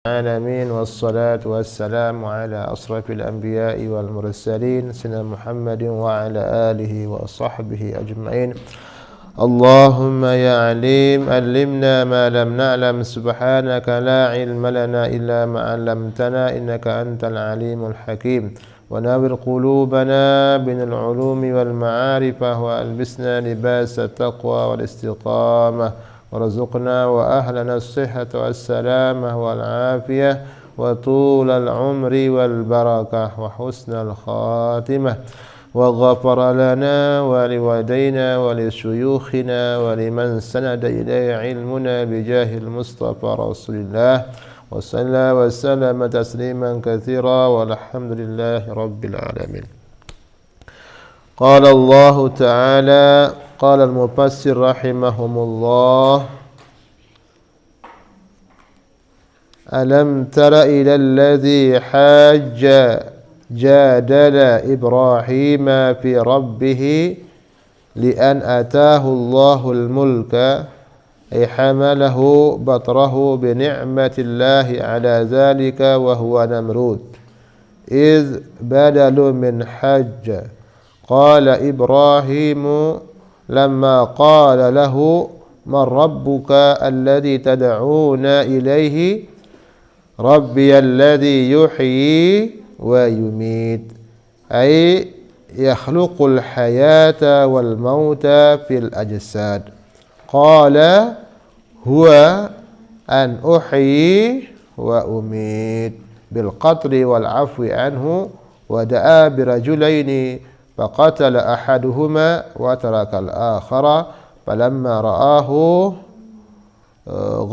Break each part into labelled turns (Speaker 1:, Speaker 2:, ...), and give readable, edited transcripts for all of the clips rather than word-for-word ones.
Speaker 1: العالمين والصلاة والسلام على أشرف الأنبياء والمرسلين سيدنا محمد وعلى آله وصحبه أجمعين. اللهم يا عليم علمنا ما لم نعلم سبحانك لا علم لنا إلا ما علمتنا إنك أنت العليم الحكيم. ونور قلوبنا من العلوم والمعارف وألبسنا لباس التقوى والاستقامة ورزقنا وأهلنا الصحة والسلامة والعافية وطول العمر والبركة وحسن الخاتمة وغفر لنا ولوالدينا ولشيوخنا ولمن سند إليه علمنا بجاه المصطفى رسول الله وصلى وسلم تسليما كثيرا والحمد لله رب العالمين. قال الله تعالى قال المفسر رحمهم الله ألم تر إلى الذي حاج جادل إبراهيم في ربه لأن أتاه الله الملك أي حمله بطره بنعمة الله على ذلك وهو نمرود إذ بدل من حج قال إبراهيم لما قال له من ربك الذي تدعون إليه ربي الذي يحيي ويميت أي يخلق الحياة والموت في الأجساد قال هو أن أحيي وأميت بالقتل والعفو عنه ودعا برجلين فقتل أحدهما وترك الآخر فلما رآه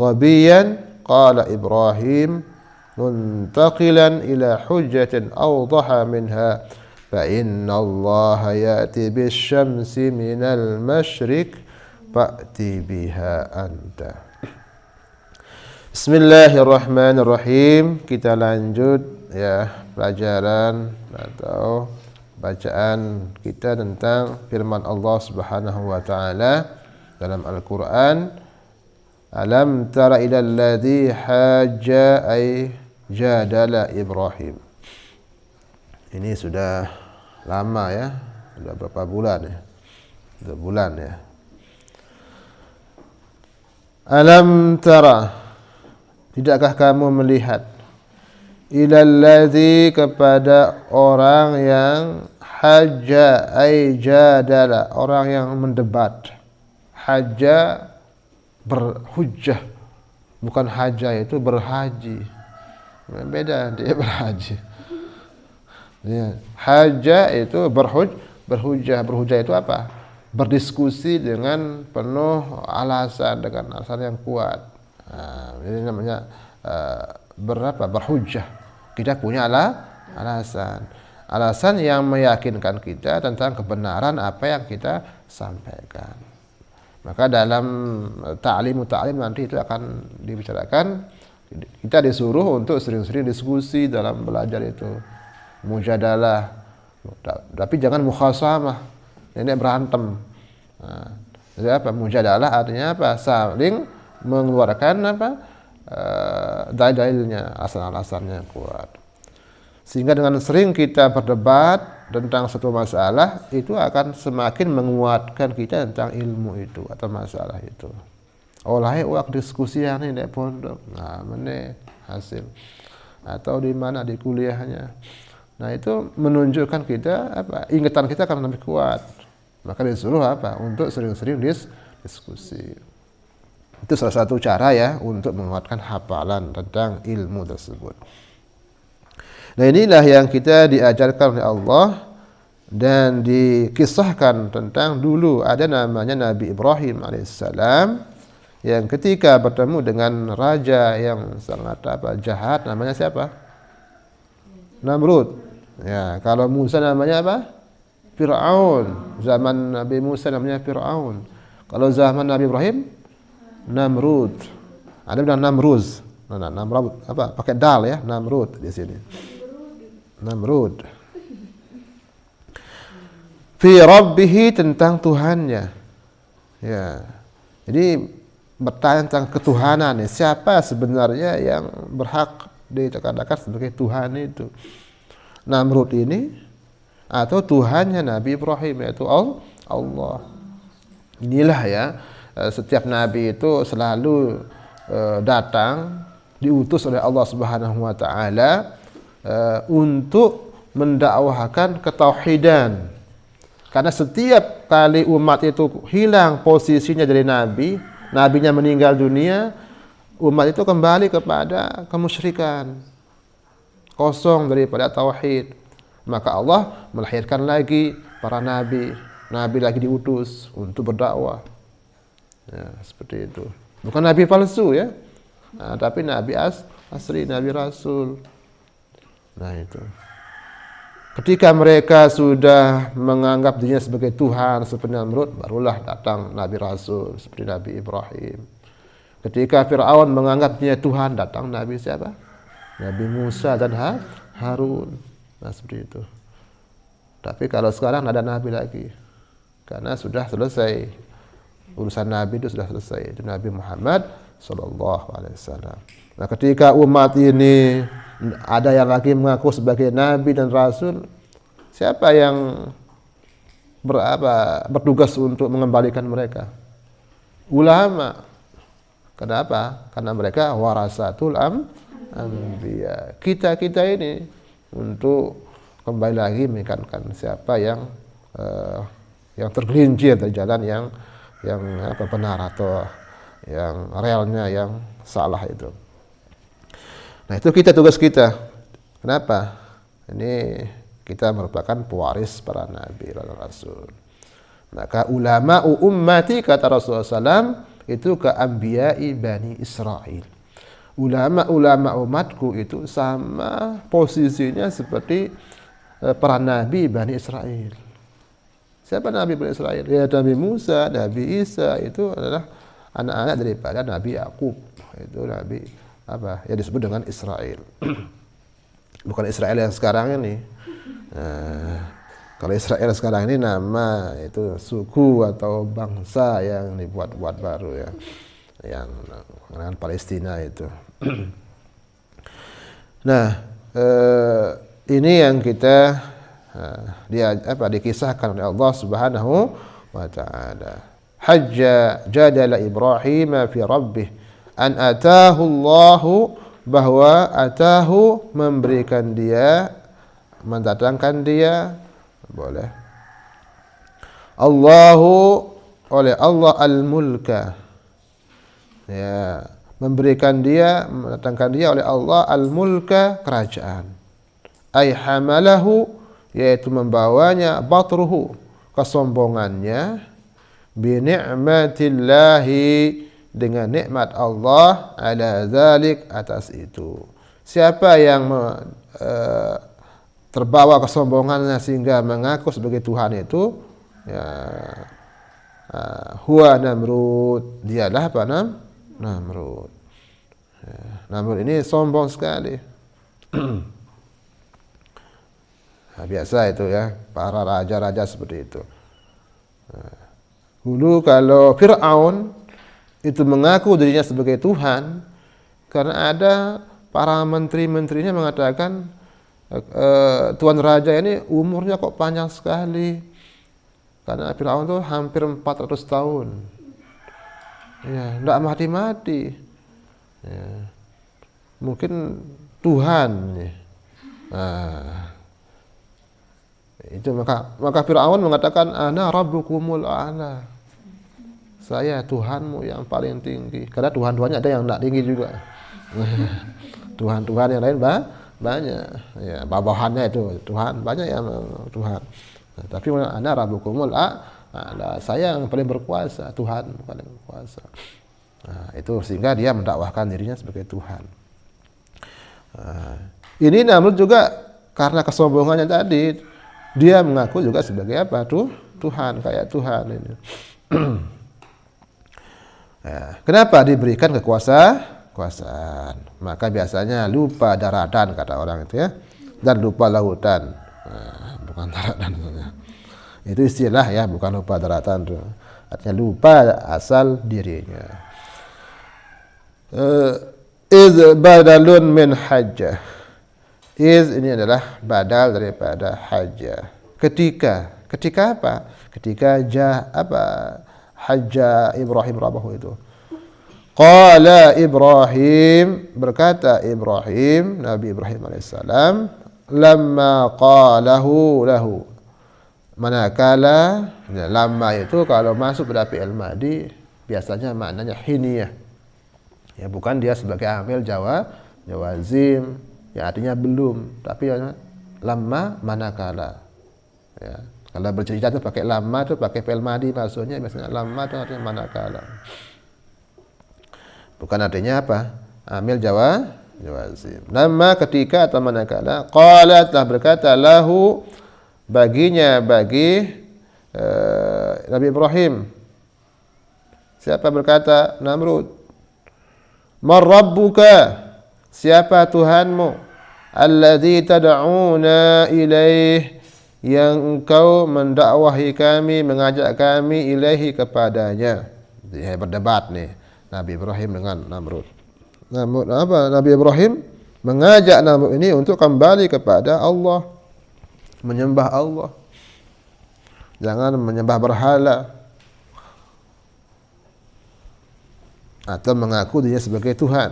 Speaker 1: غبيا قال إبراهيم منتقلا إلى حجة أوضح منها فإن الله يأتي بالشمس من المشرق فأتي بها أنت. Bismillahirrahmanirrahim. Kita lanjut ya pelajaran atau bacaan kita tentang firman Allah Subhanahu wa taala dalam Al-Qur'an. Alam tara ilal ladzi hajja ay jadala Ibrahim. Ini sudah lama ya, sudah berapa bulan ya? Sudah bulan ya. Alam tara, tidakkah kamu melihat ilal ladzi kepada orang yang hajja ay jadala, orang yang mendebat. Hajja berhujjah, bukan haja itu berhaji, beda dia berhaji ya. Haja itu berhujjah itu apa? Berdiskusi dengan penuh alasan, dengan alasan yang kuat. Ini namanya berhujjah. Kita punya alasan yang meyakinkan kita tentang kebenaran apa yang kita sampaikan. Maka dalam ta'lim nanti itu akan dibicarakan, kita disuruh untuk sering-sering diskusi dalam belajar itu, mujadalah, tapi jangan mukhasamah, ini berantem. Jadi apa? Mujadalah artinya apa? Saling mengeluarkan apa? Dalil-dalilnya, alasan-alasannya kuat. Sehingga dengan sering kita berdebat tentang satu masalah, itu akan semakin menguatkan kita tentang ilmu itu atau masalah itu. Oleh waktu diskusi yang ini di pondok, nah mana hasil atau di mana di kuliahnya. Nah itu menunjukkan kita apa? Ingatan kita akan lebih kuat. Maka disuruh apa? Untuk sering-sering diskusi. Itu salah satu cara ya untuk menguatkan hafalan tentang ilmu tersebut. Nah inilah yang kita diajarkan oleh Allah dan dikisahkan tentang dulu ada namanya Nabi Ibrahim alaihissalam yang ketika bertemu dengan raja yang sangat jahat, namanya siapa? Namrud. Ya, kalau Musa namanya apa? Fir'aun. Zaman Nabi Musa namanya Fir'aun. Kalau zaman Nabi Ibrahim Namrud. Ada bilang Namruz. Namrud apa? Pakai dal ya, Namrud di sini. Namrud. Fi rabbihi tentang Tuhannya. Ya. Jadi bertanya tentang ketuhanan, siapa sebenarnya yang berhak dikatakan sebagai Tuhan itu, Namrud ini atau Tuhannya Nabi Ibrahim, yaitu Allah. Inilah ya, setiap nabi itu selalu datang diutus oleh Allah Subhanahu wa taala untuk mendakwahkan ketauhidan. Karena setiap kali umat itu hilang posisinya dari nabi, nabinya meninggal dunia, umat itu kembali kepada kemusyrikan, kosong daripada tauhid. Maka Allah melahirkan lagi para nabi, nabi lagi diutus untuk berdakwah. Ya, seperti itu. Bukan nabi palsu ya, tapi nabi asli, nabi rasul. Nah itu. Ketika mereka sudah menganggap dirinya sebagai Tuhan seperti Namrud, barulah datang nabi rasul seperti Nabi Ibrahim. Ketika Fir'aun menganggap dirinya Tuhan, datang nabi siapa? Nabi Musa dan Harun. Nah seperti itu. Tapi kalau sekarang ada nabi lagi, karena sudah selesai urusan nabi, itu sudah selesai. Itu Nabi Muhammad sallallahu alaihi wasallam. Nah, ketika umat ini ada yang lagi mengaku sebagai nabi dan rasul, siapa yang bertugas untuk mengembalikan mereka? Ulama. Kenapa? Karena mereka warasatul anbiya. Kita ini untuk kembali lagi mengingatkan siapa yang tergelincir dari jalan yang benar atau yang realnya yang salah itu. Nah, itu tugas kita. Kenapa? Ini kita merupakan pewaris para nabi dan rasul. Maka ulama ummati, kata Rasulullah SAW, itu ke anbiya'i Bani Israel. Ulama umatku itu sama posisinya seperti para nabi Bani Israel. Siapa nabi Bani Israel? Ya, Nabi Musa, Nabi Isa itu adalah anak-anak daripada Nabi Yakub. Itu nabi yang disebut dengan Israel. Bukan Israel yang sekarang ini. Kalau Israel sekarang ini nama itu suku atau bangsa yang dibuat-buat baru ya, yang dengan Palestina itu. Nah, ini yang kita dikisahkan oleh Allah Subhanahu wa taala. Hajja jadala Ibrahim fi rabbih an atahu Allahu, bahwa atahu memberikan dia, mendatangkan dia, boleh, Allahu oleh Allah al-mulka, ya, memberikan dia, mendatangkan dia oleh Allah al-mulka, kerajaan. Ay hamalahu, yaitu membawanya, batruhu, kesombongannya, bi ni'matillahi, dengan nikmat Allah, ala zalik, atas itu. Siapa yang terbawa kesombongannya sehingga mengaku sebagai Tuhan itu, ya, huwa Namrud, dialah apa? Namrud. Ya, Namrud ini sombong sekali. Nah, biasa itu ya, para raja-raja seperti itu. Dulu kalau Fir'aun itu mengaku dirinya sebagai Tuhan, karena ada para menteri-menterinya mengatakan, Tuan Raja ini umurnya kok panjang sekali. Karena Fir'aun itu hampir 400 tahun. Ya, tidak mati-mati. Ya. Mungkin Tuhan. Ya. Nah, itu maka Fir'aun mengatakan, ana rabbukumul a'la. Saya Tuhanmu yang paling tinggi. Karena Tuhan-Tuhannya ada yang tidak tinggi juga. Tuhan-Tuhan yang lain banyak. Ya, bawahannya itu Tuhan banyak yang Tuhan. Nah, tapi ana rabbukumul a'la, saya yang paling berkuasa, Tuhan paling berkuasa. Nah, itu sehingga dia mendakwahkan dirinya sebagai Tuhan. Nah, ini Namrud juga karena kesombongannya tadi, dia mengaku juga sebagai apa? Tuhan, kayak Tuhan ini. Ya, kenapa diberikan kekuasaan? Maka biasanya lupa daratan, kata orang itu ya, dan lupa lautan. Nah, bukan daratan. Itu istilah ya, bukan lupa daratan. Artinya lupa asal dirinya. Uh, iz badalun min hajjah. Iz ini adalah badal daripada hajjah. Ketika apa? Ketika hajjah Ibrahim rabbahu itu. Qala Ibrahim, berkata Ibrahim, Nabi Ibrahim alaihissalam, lamma qalahu lahu. Manakala, lamma itu kalau masuk pada fi'il madhi biasanya maknanya hiniyah. Ya, bukan dia sebagai amil jawazim, ya artinya belum, tapi lamma manakala. Ya, kalau bercerita itu pakai lamma, itu pakai fi'il madhi maksudnya, biasanya lamma itu artinya manakala. Bukan artinya apa? Amil jawazim. Lamma ketika atau manakala, qala telah berkata lahu baginya, bagi Nabi Ibrahim. Siapa berkata? Namrud. Man rabbuka? Siapa Tuhanmu? Alladzi tad'una ilaih, yang engkau mendakwahi kami, mengajak kami ilaihi kepadanya. Dia berdebat nih Nabi Ibrahim dengan Namrud. Nabi Ibrahim mengajak Namrud ini untuk kembali kepada Allah, menyembah Allah, jangan menyembah berhala atau mengaku dirinya sebagai Tuhan.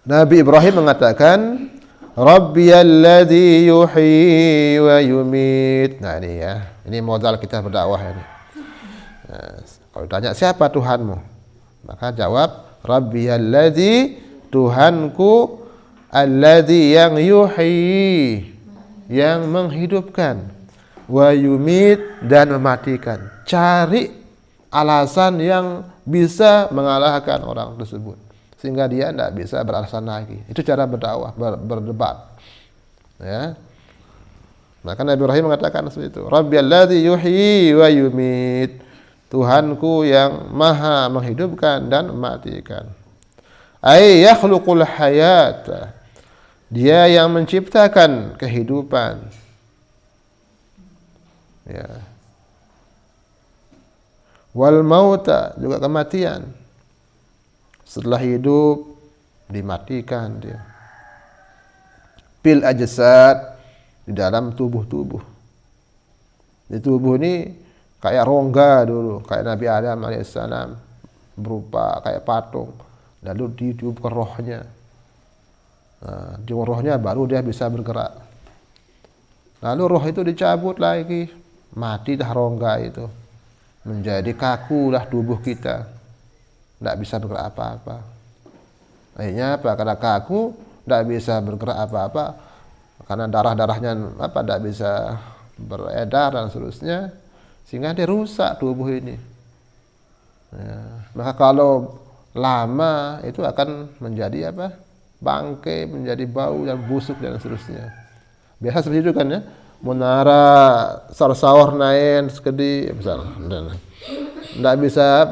Speaker 1: Nabi Ibrahim mengatakan, Rabbiyalladzi yuhyi wa yumit. Nah ini ya, ini modal kita berdakwah ini. Nah, kalau ditanya siapa Tuhanmu, maka jawab Rabbiyalladzi, Tuhanku, alladzi yang yuhyi, yang menghidupkan, wa yumit, dan mematikan. Cari alasan yang bisa mengalahkan orang tersebut sehingga dia tidak bisa beralasan lagi. Itu cara berdakwah, berdebat. Ya. Maka Nabi Ibrahim mengatakan seperti itu. Rabbiyalladzi yuhyi wa yumit. Tuhanku yang maha menghidupkan dan mematikan. Ay yakhluqul hayata. Dia yang menciptakan kehidupan. Ya. Wal mauta, juga kematian. Setelah hidup dimatikan dia. Bil ajsad, di dalam tubuh-tubuh. Di tubuh ini kayak rongga dulu, kayak Nabi Adam alaihissalam, berupa kayak patung. Lalu ditiupkan rohnya. Nah, di rohnya baru dia bisa bergerak. Lalu roh itu dicabut lagi, mati dah rongga itu, menjadi kakulah tubuh kita, tidak bisa bergerak apa-apa. Akhirnya apa? Karena kaku, tidak bisa bergerak apa-apa, karena darah-darahnya tidak bisa beredar dan seterusnya, sehingga dia rusak tubuh ini. Ya, maka kalau lama itu akan menjadi apa? Bangkai, menjadi bau dan busuk dan seterusnya. Biasa seperti itu kan ya. Menara sawar naik sekedi misalnya. Tidak bisa,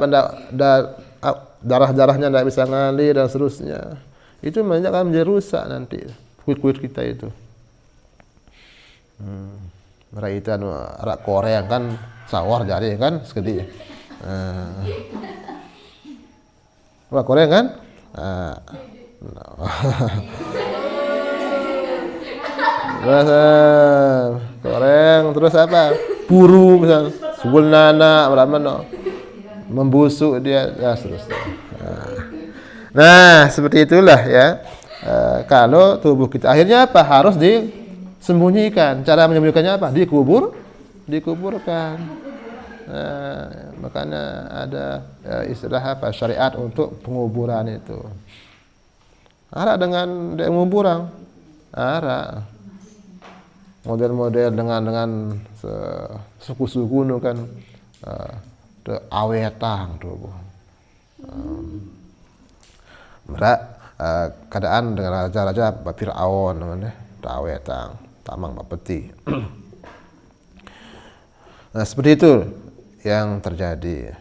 Speaker 1: darah-darahnya tidak bisa ngalir dan seterusnya. Itu akan menjadi rusak nanti kulit-kulit kita itu. Meraitan arak Korea kan sawar jadi kan sekedi. Arak Korea kan? Koreng terus apa? Buru misal, subul nana, berapa membusuk dia, ya seterusnya. Nah, seperti itulah ya. Kalau tubuh kita akhirnya apa? Harus disembunyikan. Cara menyembunyikannya apa? Dikuburkan. Makanya ada istilah apa? Syariat untuk penguburan itu. Ada dengan penguburan. Ada model-model dengan suku-suku nu kan awetang tuh. Keadaan dengan raja-raja Fir'aun namanya awetang, tamang bapeti. Nah, seperti itu yang terjadi.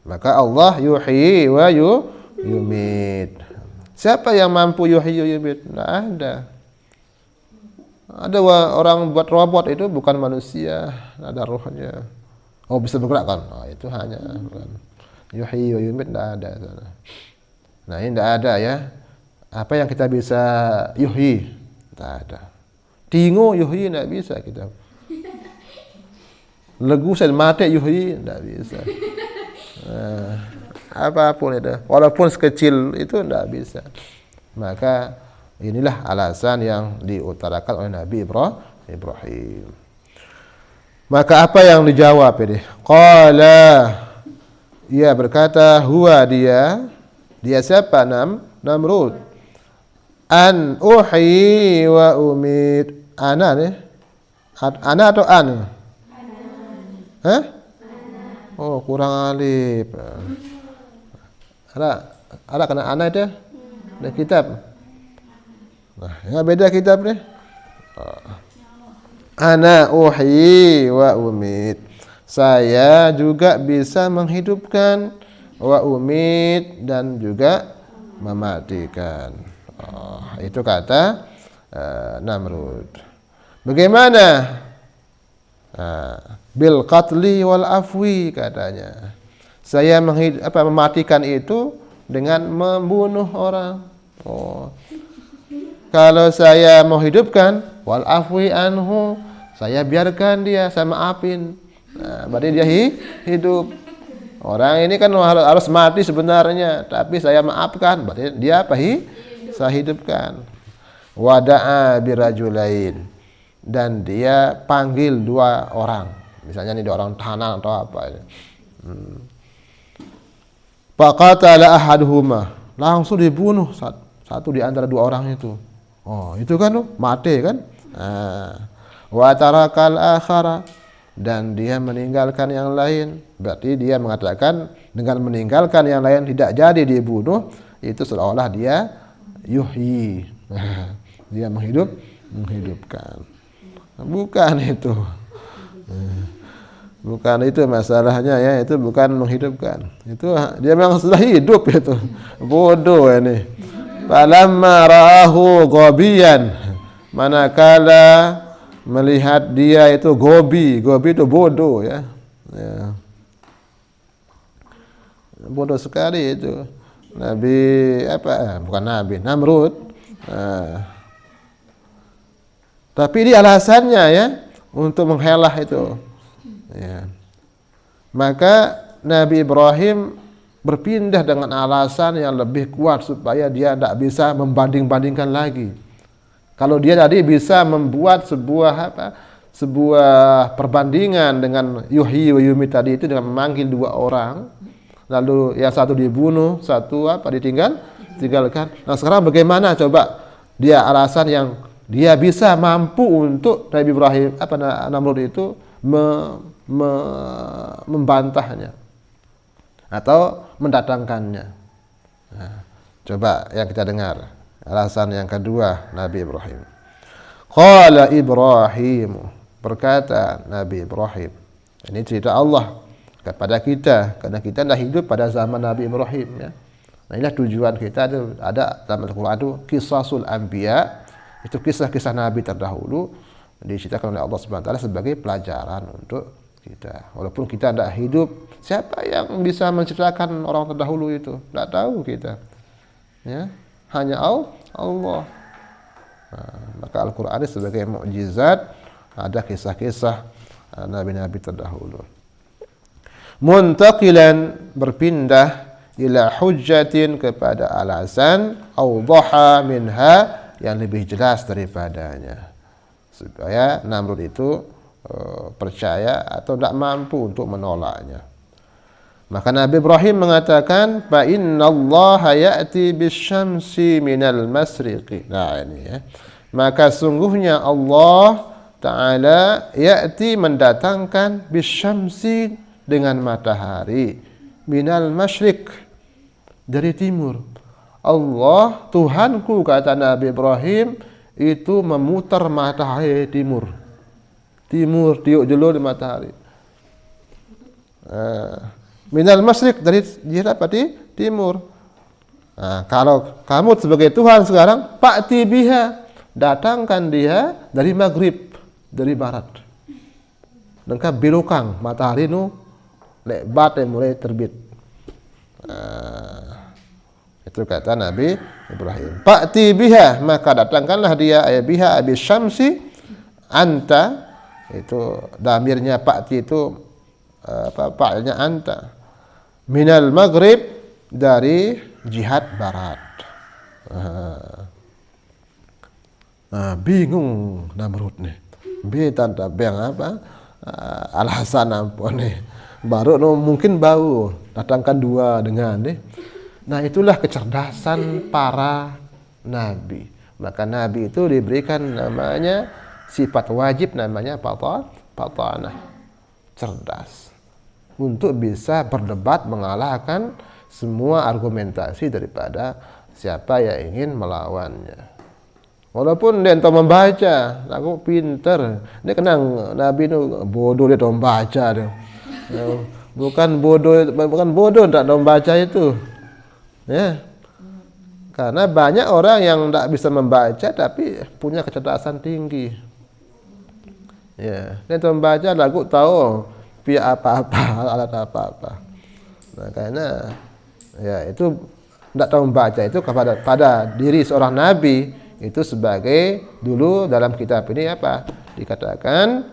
Speaker 1: Maka Allah yuhyi wa yumit. Siapa yang mampu yuhyi wa yumit? Tidak ada. Ada orang buat robot itu bukan manusia, ada rohnya. Oh, bisa bergerak kan? Oh, itu hanya yuhyi wa yumit, tidak ada. Nah, ini tidak ada ya. Apa yang kita bisa yuhyi? Tidak ada. Tingo yuhyi tidak bisa kita. Legusan mati yuhyi tidak bisa. Apapun itu, walaupun sekecil itu tidak bisa. Maka inilah alasan yang diutarakan oleh Nabi Ibrahim. Maka apa yang dijawab ini? Qala, ia berkata, huwa dia siapa? Namrud. An uhyi wa umit. Ana nih. Ana atau an? Hah? Oh, kurang alif. Ada kena ana itu? Ada kitab. Nah, yang beda kitab nih. Ana uhyi wa umit. Saya juga bisa menghidupkan, wa umit, dan juga mematikan. Itu kata Namrud. Bagaimana? Bil qatli wal afwi, katanya. Saya mematikan itu dengan membunuh orang. Kalau saya mau hidupkan, wal afwi anhu, saya biarkan dia, saya maafin. Berarti dia hidup. Orang ini kan harus mati sebenarnya, tapi saya maafkan, berarti dia saya hidupkan. Wada'a birajulain, dan dia panggil 2 orang. Misalnya nih 2 orang tahanan atau apa. Faqatala ahaduhuma, langsung dibunuh satu di antara 2 orang itu. Itu kan mati kan? Wa tarakal akhara, dan dia meninggalkan yang lain. Berarti dia mengatakan dengan meninggalkan yang lain tidak jadi dibunuh, itu seolah-olah dia yuhyi. Dia menghidupkan. Bukan itu. Bukan itu masalahnya ya, itu bukan menghidupkan. Itu dia memang sudah hidup itu. Bodoh ini. Falamma ra'ahu ghabiyan, manakala melihat dia itu gobi itu bodoh ya. Bodoh sekali itu. Namrud. Tapi ini alasannya ya, untuk menghelah itu. Ya. Maka Nabi Ibrahim berpindah dengan alasan yang lebih kuat supaya dia tidak bisa membanding-bandingkan lagi. Kalau dia tadi bisa membuat sebuah perbandingan dengan yuhyi wa yumit tadi itu dengan memanggil 2 orang, lalu yang satu dibunuh, satu ditinggalkan. Nah, sekarang bagaimana coba dia alasan yang dia bisa mampu untuk Nabi Ibrahim Namrud itu membantahnya atau mendatangkannya. Nah, coba yang kita dengar alasan yang kedua Nabi Ibrahim. Qala Ibrahim, berkata Nabi Ibrahim. Ini cerita Allah kepada kita, karena kita dah hidup pada zaman Nabi Ibrahim ya. Nah, inilah tujuan kita itu ada dalam Al-Qur'an itu Qisasul Anbiya, itu kisah-kisah nabi terdahulu diceritakan oleh Allah Subhanahu wa taala sebagai pelajaran untuk kita. Walaupun kita tidak hidup, siapa yang bisa menceritakan orang terdahulu itu? Tidak tahu kita. Ya, hanya Allah. Nah, maka Al-Qur'an sebagai mukjizat, ada kisah-kisah nabi-nabi terdahulu. Muntaqilan, berpindah, ila hujjatin, kepada alasan, awdaha minha, yang lebih jelas daripadanya, supaya Namrud itu percaya atau tidak mampu untuk menolaknya. Maka Nabi Ibrahim mengatakan, fa innallaha ya'ti bisyamsi minal masriqi. Nah, ini ya. Maka sungguhnya Allah Ta'ala ya'ti, mendatangkan, bisyamsi, dengan matahari, minal masyriq, dari timur. Allah, Tuhanku, kata Nabi Ibrahim, itu memutar matahari timur. Timur, tiuk jelur di matahari. Minal masyriq, dari timur. Nah, kalau kamu sebagai Tuhan sekarang, fa'ti biha, datangkan dia dari maghrib, dari barat. Dan belokang matahari nu lebat mulai terbit. Itu kata Nabi Ibrahim. Fa'ti biha, maka datangkanlah dia biha abi syamsi anta, itu damirnya fa'ti itu fa'ilnya anta, minal maghrib, dari jihad barat. Bingung Namrud nih. Tanda beng apa? Alasan ampun nih. Baru mungkin bau datangkan dua dengan nih. Nah, itulah kecerdasan para nabi. Maka nabi itu diberikan namanya sifat wajib, namanya fatanah, cerdas, untuk bisa berdebat mengalahkan semua argumentasi daripada siapa yang ingin melawannya. Walaupun dia entah membaca, aku pinter. Dia kenang Nabi itu bodoh, dia tahu membaca dia. Bukan bodoh tak tahu membaca itu. Ya. Karena banyak orang yang tidak bisa membaca tapi punya kecerdasan tinggi. Ya, dia tahu membaca, lagu tahu pihak apa-apa, alat apa-apa. Nah, karena ya itu tidak tahu membaca itu pada diri seorang nabi itu sebagai, dulu dalam kitab ini apa dikatakan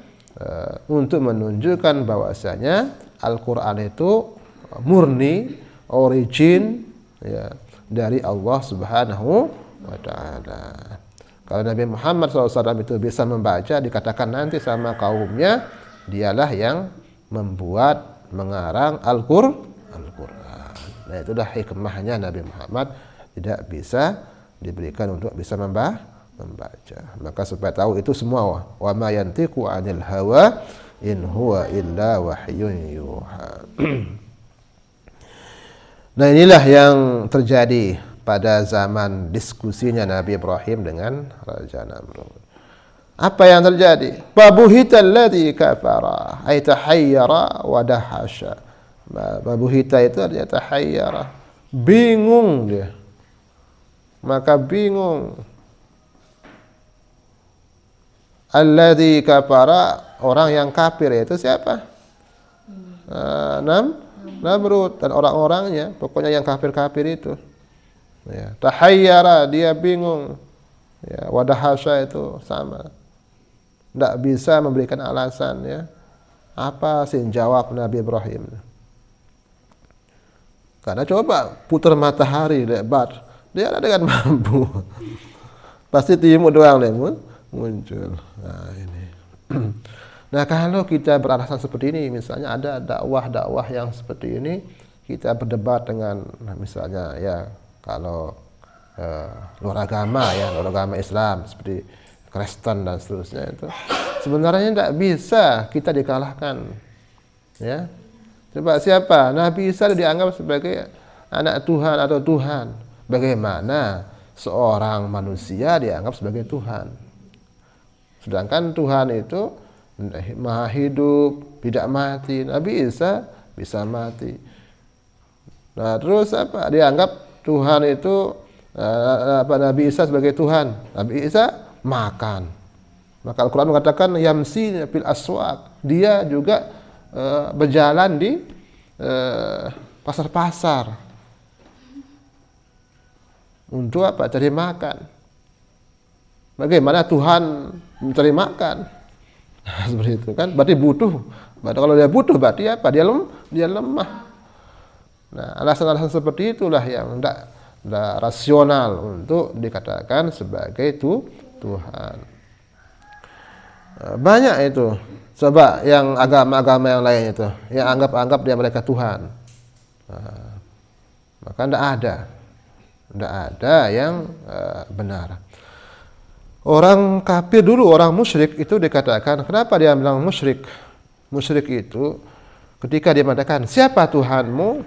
Speaker 1: untuk menunjukkan bahwasanya Al-Quran itu murni origin ya, dari Allah Subhanahu wa Ta'ala. Kalau Nabi Muhammad SAW itu bisa membaca, dikatakan nanti sama kaumnya dialah yang membuat, mengarang Al-Quran. Nah, itu dah hikmahnya Nabi Muhammad tidak bisa diberikan untuk bisa membaca. Maka supaya tahu itu semua, wa ma yantiqu 'anil hawa in huwa illa wahyun yuha. Nah, inilah yang terjadi pada zaman diskusinya Nabi Ibrahim dengan Raja Namrud. Apa yang terjadi? Babuhita alladhi kafara, ay tahayyara wa dahasha. Babuhita itu artinya tahayyara, bingung dia. Maka bingung. Alladzi kafara, orang yang kafir itu siapa? Namrud dan orang-orangnya, pokoknya yang kafir-kafir itu. Ya, tahayyara, dia bingung. Ya, wadahasya itu sama. Tidak bisa memberikan alasan ya. Apa sih jawab Nabi Ibrahim? Karena coba putar matahari lebar, dia ada dengan mampu. Pasti timur doang deh muncul. Nah, ini. Nah, kalau kita beralasan seperti ini, misalnya ada dakwah yang seperti ini, kita berdebat dengan misalnya ya kalau luar agama Islam seperti Kristen dan seterusnya, itu sebenarnya tidak bisa kita dikalahkan. Ya. Coba siapa? Nabi Isa dianggap sebagai anak Tuhan atau Tuhan. Bagaimana seorang manusia dianggap sebagai Tuhan? Sedangkan Tuhan itu maha hidup, tidak mati. Nabi Isa bisa mati. Nah, terus apa? Dianggap Tuhan itu Nabi Isa sebagai Tuhan. Nabi Isa makan. Maka Al-Quran mengatakan yamsi fil aswaq. Dia juga berjalan di pasar-pasar. Untuk apa? Cari makan. Bagaimana Tuhan mencari makan? Seperti itu kan? Berarti butuh. Berarti kalau dia butuh, berarti apa? Dia lemah. Nah, alasan-alasan seperti itulah yang tidak rasional untuk dikatakan sebagai Tuhan. Banyak itu. Coba yang agama-agama yang lain itu, yang anggap dia mereka Tuhan. Nah, maka tidak ada yang benar. Orang kafir dulu, orang musyrik itu dikatakan, kenapa dia bilang musyrik? Musyrik itu ketika dia mengatakan siapa Tuhanmu,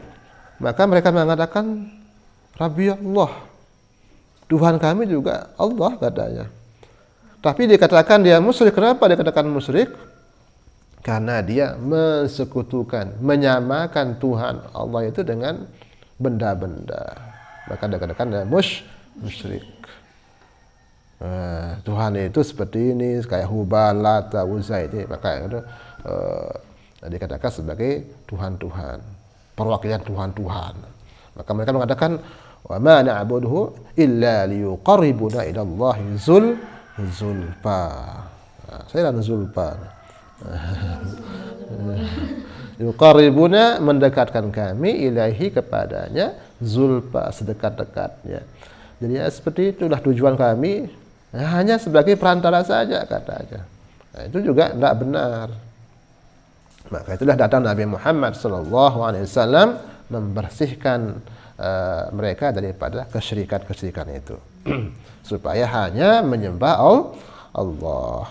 Speaker 1: maka mereka mengatakan Rabbi Allah, Tuhan kami juga Allah katanya. Tapi dikatakan dia musyrik. Kenapa dikatakan musyrik? Karena dia mensekutukan, menyamakan Tuhan Allah itu dengan benda-benda. Maka dikatakan dia musyrik. Tuhan itu seperti ini, kayak Hubal, Lata, Uzza itu, maka itu dikatakan sebagai Tuhan-Tuhan, perwakilan Tuhan-Tuhan. Maka mereka mengatakan Wa ma na'buduhu illa liyuqarribuna ila Allahi zulfa. Saya dan zulfa. Yuqarribuna, mendekatkan kami, ilaihi, kepadanya, zulfa, sedekat-dekatnya. Jadi ya, seperti itulah tujuan kami, hanya sebagai perantara saja katanya. Nah, itu juga tidak benar. Maka itulah datang Nabi Muhammad SAW membersihkan mereka daripada kesyirikan-kesyirikan itu. Supaya hanya menyembah Allah.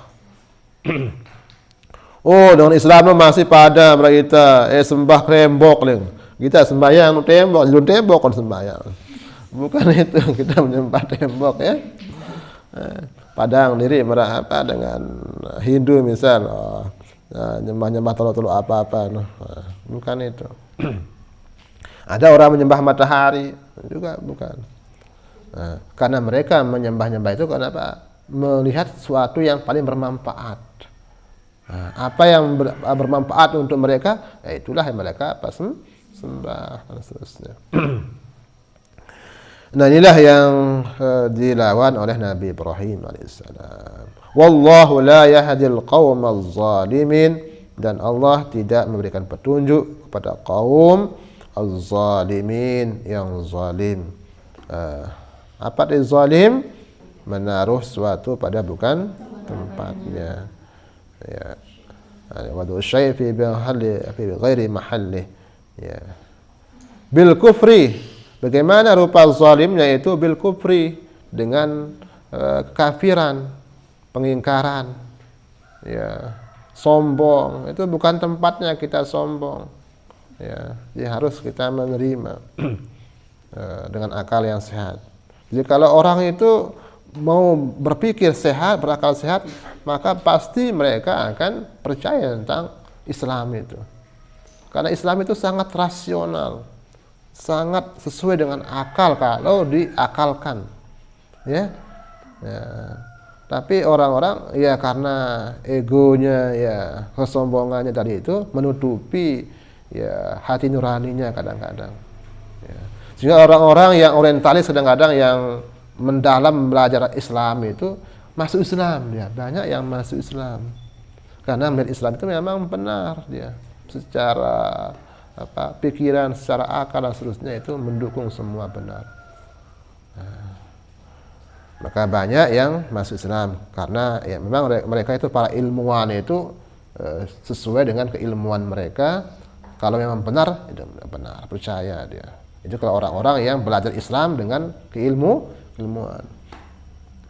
Speaker 1: Oh, dengan Islam masih pada kita sembah tembok ling. Kita sembahyang tembok, belum tembok kan sembahyang. Bukan itu, kita menyembah tembok ya. Padang diri merapa dengan Hindu misal, nyembah-nyembah tolo-tolo apa-apa, bukan itu. Ada orang menyembah matahari juga bukan. Karena mereka menyembah-nyembah itu karena apa? Melihat sesuatu yang paling bermanfaat. Apa yang bermanfaat untuk mereka, itulah yang mereka sembah dan seterusnya. Nah, inilah yang dilawan oleh Nabi Ibrahim alaihissalam. Wallahu la yahdil qaumal zalimin, dan Allah tidak memberikan petunjuk kepada kaum az-zalimin, yang zalim. Apa itu zalim? Menaruh sesuatu pada bukan tempatnya. Ya, wadu syai' fi ghairi mahallih. Ya, bil kufri, bagaimana rupa zalimnya itu? Bil kufri, dengan kekafiran, pengingkaran, ya, sombong. Itu bukan tempatnya kita sombong. Ya, jadi harus kita menerima dengan akal yang sehat. Jadi kalau orang itu mau berpikir sehat, berakal sehat, maka pasti mereka akan percaya tentang Islam itu. Karena Islam itu sangat rasional, sangat sesuai dengan akal kalau diakalkan. Ya. Ya. Tapi orang-orang ya karena egonya, ya kesombongannya tadi itu menutupi ya hati nuraninya kadang-kadang. Ya. Sehingga orang-orang yang orientalis kadang-kadang yang mendalam belajar Islam itu masuk Islam dia, banyak yang masuk Islam karena melihat Islam itu memang benar, dia secara pikiran, secara akal dan seterusnya itu mendukung semua benar. Nah, maka banyak yang masuk Islam karena ya memang mereka itu para ilmuwan itu sesuai dengan keilmuan mereka. Kalau memang benar, itu benar, percaya dia. Itu kalau orang-orang yang belajar Islam dengan ilmuwan.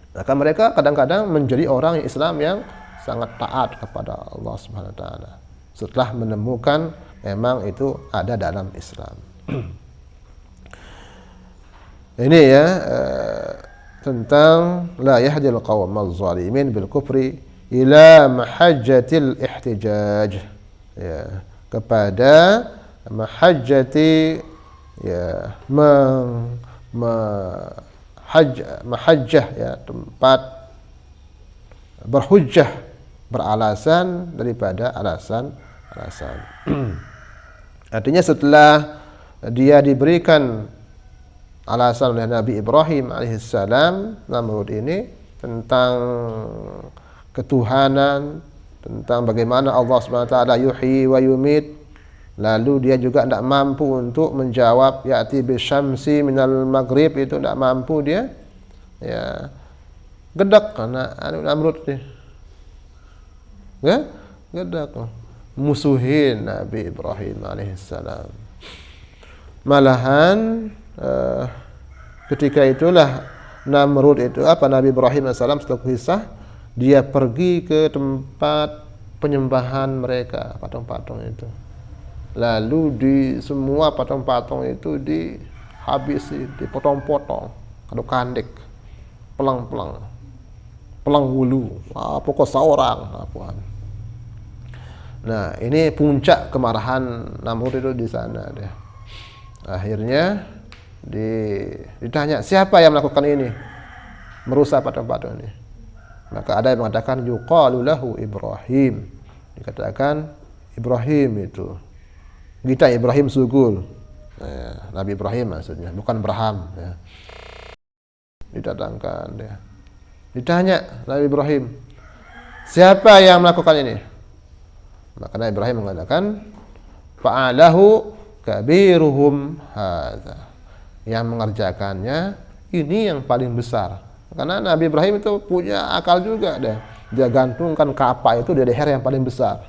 Speaker 1: Maka mereka kadang-kadang menjadi orang Islam yang sangat taat kepada Allah Subhanahu wa taala setelah menemukan memang itu ada dalam Islam. Ini ya tentang la yahdil qawmal zalimin bil kufri ila mahajjatil ihtijaj, ya, kepada mahajjati, ya, mahajjah, ya, tempat berhujjah, beralasan daripada alasan. Artinya setelah dia diberikan alasan oleh Nabi Ibrahim alaihissalam, Namrud ini, tentang ketuhanan, tentang bagaimana Allah Subhanahu wa taala yuhyi wa yumit, lalu dia juga tidak mampu untuk menjawab ya'ti bisyamsi minal maghrib, itu tidak mampu dia, ya, gedak karena Namrud nih, ya, gedak musuhin Nabi Ibrahim alaihissalam. Malahan ketika itulah Namrud itu Nabi Ibrahim alaihissalam setelah kisah dia pergi ke tempat penyembahan mereka, patung-patung itu. Lalu di semua patung-patung itu dihabisi, dipotong-potong, ada kandik, pelang-pelang, pelang wulu, pokok seorang. Nah, ini puncak kemarahan Namrud itu di sana dia. Akhirnya ditanya, siapa yang melakukan ini, merusak patung-patung ini? Maka ada yang mengatakan yuqalu lahu Ibrahim, dikatakan Ibrahim itu. Kita Ibrahim Sugul, Nabi Ibrahim maksudnya, bukan Abraham ya. Didatangkan dia. Ditanya Nabi Ibrahim, siapa yang melakukan ini? Maka Nabi Ibrahim mengatakan, fa'alahu kabiruhum hadza. Yang mengerjakannya ini yang paling besar. Karena Nabi Ibrahim itu punya akal juga deh. Dia gantungkan kapa itu di leher yang paling besar.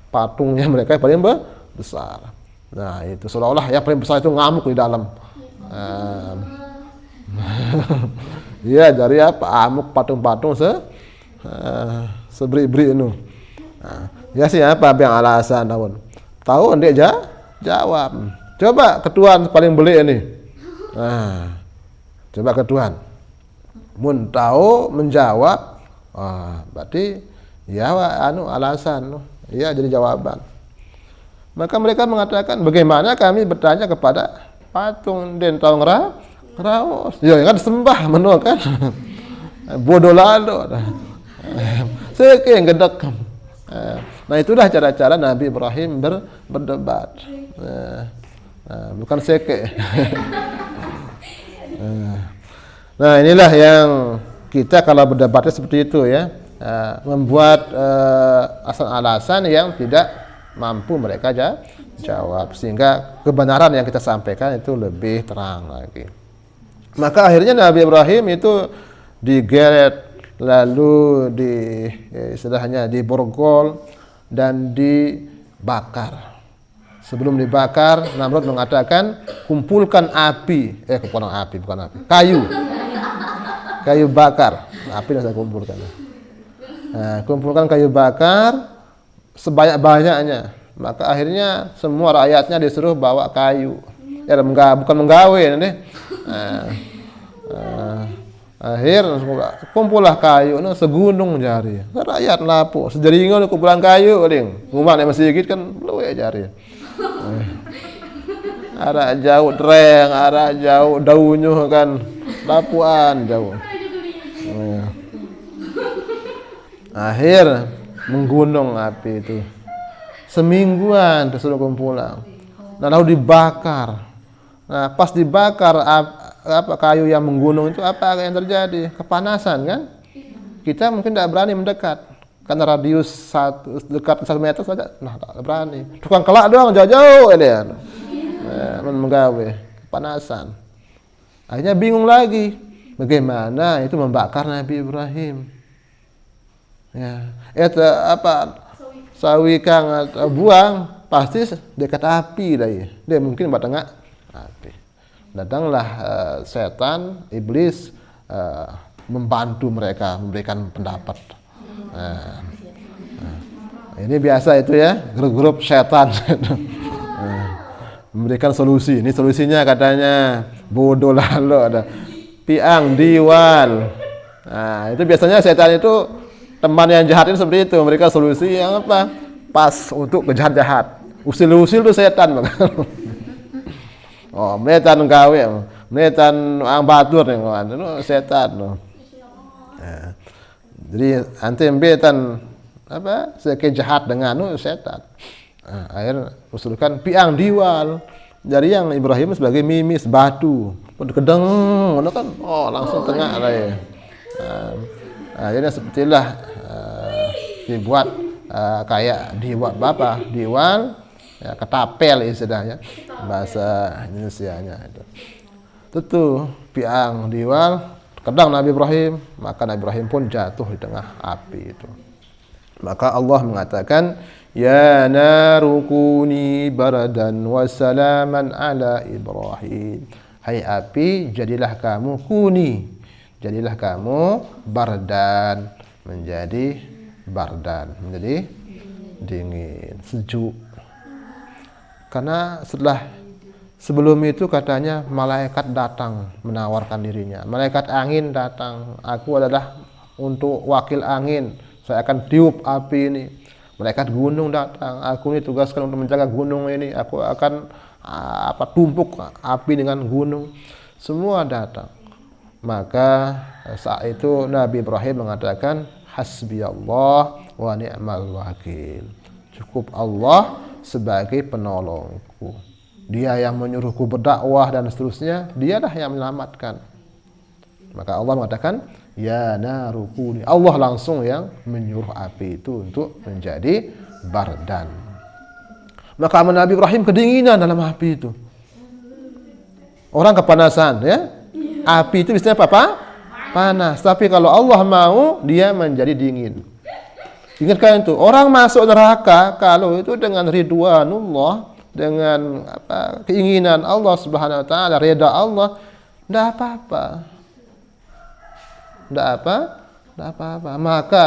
Speaker 1: Patungnya mereka yang paling besar. Nah, itu seolah-olah yang paling besar itu ngamuk di dalam. Iya, dari apa? Amuk patung-patung seberi-beri itu. Nah, ya siapa yang alasan tahun? Tahu dia jawab. Coba ketuan paling beli ini. Nah, coba ketuan. Mun tahu menjawab, berarti ya alasan. Iya jadi jawaban. Maka mereka mengatakan, bagaimana kami bertanya kepada patung dan tahu ngeraos. Ya kan sembah menu kan. Bodoh lalu. Seke yang gedek. Nah, itulah cara-cara Nabi Ibrahim berdebat. Bukan seke. Nah, inilah yang kita kalau berdebatnya seperti itu ya. Membuat alasan yang tidak mampu mereka jawab, sehingga kebenaran yang kita sampaikan itu lebih terang lagi. Maka akhirnya Nabi Ibrahim itu digeret, lalu istilahnya diborgol dan dibakar. Sebelum dibakar, Namrud mengatakan, kumpulkan api, kayu bakar. Api yang saya kumpulkan. Nah, kumpulkan kayu bakar sebanyak-banyaknya. Maka akhirnya semua rakyatnya disuruh bawa kayu. Ya bukan menggawe nih. Akhir kumpullah kayu segunung jari. Rakyat lapuk, sejeringan kumpulan kayu paling. Rumah nek masjid kan luwe jari. Arah jauh dreng, arah jauh daunnya kan lapuan jauh. Akhir menggunung api itu. Semingguan disuruh kumpulan. Nah, lalu dibakar. Nah, pas dibakar kayu yang menggunung itu apa yang terjadi? Kepanasan kan? Kita mungkin tidak berani mendekat karena radius dekat 1 meter saja. Nah, tidak berani. Tukang kelak doang jauh-jauh ini ya. Menggawe kepanasan. Akhirnya bingung lagi. Bagaimana itu membakar Nabi Ibrahim? Ya, itu sawi kang buang pasti dekat api dia mungkin batangnya api. Datanglah setan iblis membantu mereka memberikan pendapat. Ini biasa itu ya, grup-grup setan memberikan solusi. Ini solusinya katanya bodoh lalu ada piang diwal. Nah, itu biasanya setan itu teman yang jahat ini seperti itu, mereka solusi yang apa? Pas untuk kejahat-jahat. Usil-usil itu setan. Menetan gawe, menetan ang batur yang itu setan. Jadi anti betan apa? Sekejahat dengan setan. Akhir usulkan piang diwal. Jadi yang Ibrahim sebagai mimis batu, kedeng, kan langsung tengah lah ya. Jadi sepertilah dibuat kayak diwal ya, ketapel istilahnya bahasa Indonesianya itu. Tentu piang diwal kedang Nabi Ibrahim, maka Nabi Ibrahim pun jatuh di tengah api itu. Maka Allah mengatakan, ya narukuni baradan wa salaman ala Ibrahim. Hai api, jadilah kamu jadilah kamu bardan, menjadi dingin, sejuk. Karena sebelum itu katanya malaikat datang menawarkan dirinya. Malaikat angin datang, aku adalah untuk wakil angin, saya akan tiup api ini. Malaikat gunung datang, aku ini tugaskan untuk menjaga gunung ini, aku akan tumpuk api dengan gunung. Semua datang. Maka saat itu Nabi Ibrahim mengatakan, hasbiyallah wa ni'mal wakil. Cukup Allah sebagai penolongku dia yang menyuruhku berdakwah dan seterusnya, dialah yang menyelamatkan. Maka Allah mengatakan, ya narukuni. Allah langsung yang menyuruh api itu untuk menjadi bardan. Maka Nabi Ibrahim kedinginan dalam api itu. Orang kepanasan, ya. Api itu biasanya apa? Panas. Tapi kalau Allah mau, dia menjadi dingin. Ingatkan itu, orang masuk neraka kalau itu dengan ridwanullah, dengan keinginan Allah Subhanahu wa taala, reda Allah, enggak apa-apa. Enggak apa-apa. Maka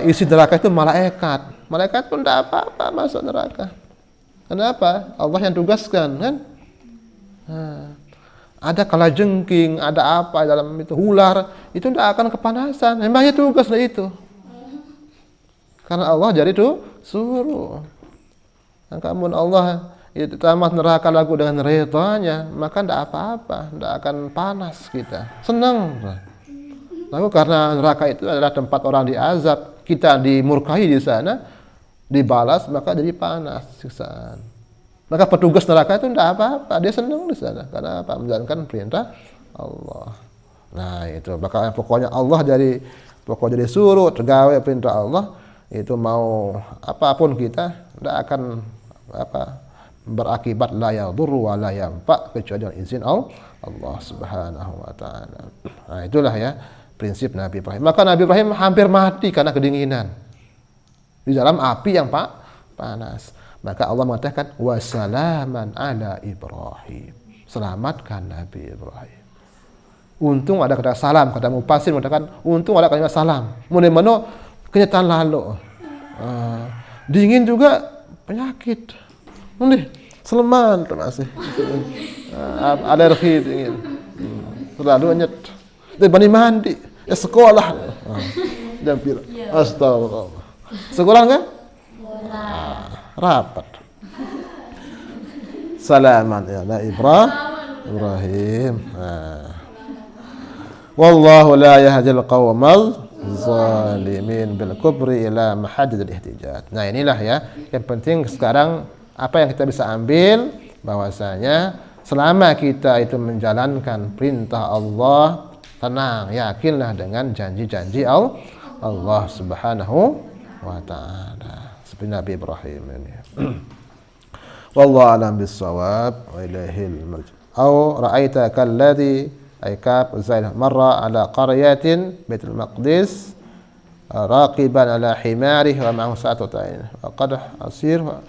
Speaker 1: isi neraka itu malaikat. Malaikat pun enggak apa-apa masuk neraka. Kenapa? Allah yang tugaskan, kan? Ada kalajengking, ada apa dalam itu ular, itu tidak akan kepanasan. Memangnya tugas itu. Karena Allah jadi itu suruh. Namun Allah itu tamat neraka lagu dengan redanya, maka tidak apa-apa, tidak akan panas kita. Senang. Lalu karena neraka itu adalah tempat orang diazab, kita dimurkai di sana, dibalas, maka jadi panas siksaan. Maka petugas neraka itu tidak apa-apa, dia senang di sana. Karena apa? Menjalankan perintah Allah. Nah itu, maka pokoknya Allah jadi suruh, tergawe perintah Allah, itu mau apapun kita tidak akan berakibat la yadurru wa la yanfa kecuali dengan izin Allah Subhanahu wa taala. Nah itulah ya prinsip Nabi Ibrahim. Maka Nabi Ibrahim hampir mati karena kedinginan di dalam api yang panas. Maka Allah mengatakan wassalaman ala Ibrahim. Selamatkan Nabi Ibrahim. Untung ada kata salam, kata Mufassir mengatakan untung ada kalimat salam. Mudah-mudahan kenyataan lalu. Dingin juga penyakit. Nih, Seleman termasuk. Alergi dingin. Terlalu nyet. Dia mandi, ya sekolah. Dan astagfirullah. Sekolah enggak? Rapat. Salaman ya Ibrahim. Wallahu la yahdil qaumal zalimin bil kubri ila mahajjid al ihtijaj. Nah, inilah ya yang penting sekarang apa yang kita bisa ambil bahwasanya selama kita itu menjalankan perintah Allah, tenang, yakinlah dengan janji-janji Allah Subhanahu wa taala. Seperti Nabi Ibrahim ini. Wallahu a'lam bis-shawab wa ilaihil marji'. Aw ra'aita kalladhi aikab zaid marra ala qaryatin Baitul Maqdis raqiban ala himarihi wa ma'ahu sa'atun wa qad asir wa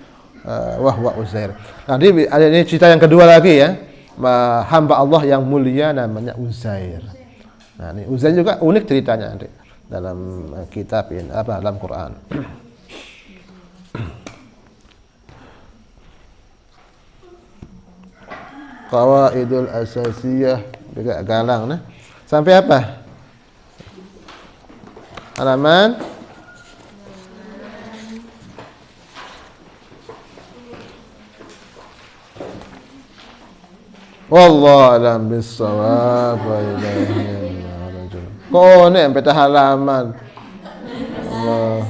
Speaker 1: huwa Uzair. Nah, ini cerita yang kedua lagi ya. Hamba Allah yang mulia namanya Uzair. Nah, ini Uzair juga unik ceritanya nanti dalam kitab ini dalam Quran. Qawaidul asasiyah juga galang nah. Sampai apa? Halaman wallahu a'lam bis-shawab wa ilaihi marji'un. Kok nek sampai halaman. Allah